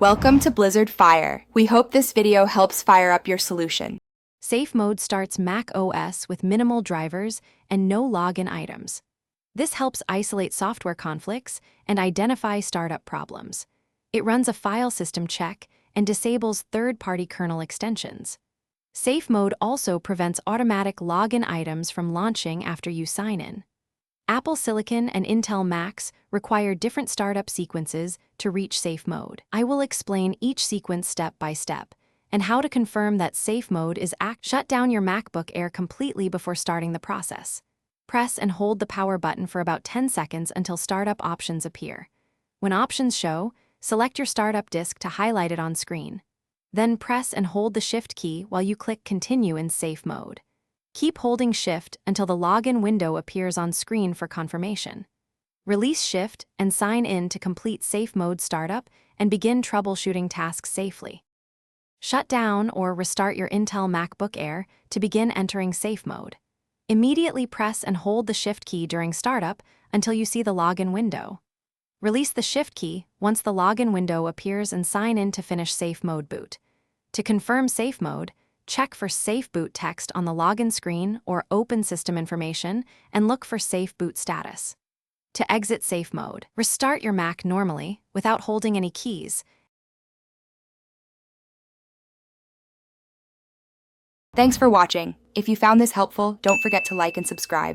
Welcome to Blizzard Fire. We hope this video helps fire up your solution. Safe mode starts Mac OS with minimal drivers and no login items. This helps isolate software conflicts and identify startup problems. It runs a file system check and disables third-party kernel extensions. Safe mode also prevents automatic login items from launching after you sign in. Apple Silicon and Intel Macs require different startup sequences to reach safe mode. I will explain each sequence step by step and how to confirm that safe mode is active. Shut down your MacBook Air completely before starting the process. Press and hold the power button for about 10 seconds until startup options appear. When options show, select your startup disk to highlight it on screen. Then press and hold the Shift key while you click Continue in safe mode. Keep holding Shift until the login window appears on screen for confirmation. Release Shift and sign in to complete safe mode startup and begin troubleshooting tasks safely. Shut down or restart your Intel MacBook Air to begin entering safe mode. Immediately press and hold the Shift key during startup until you see the login window. Release the Shift key once the login window appears and sign in to finish safe mode boot. To confirm safe mode, check for Safe Boot text on the login screen or open system information and look for Safe Boot status. To exit safe mode, restart your Mac normally without holding any keys. Thanks for watching. If you found this helpful, don't forget to like and subscribe.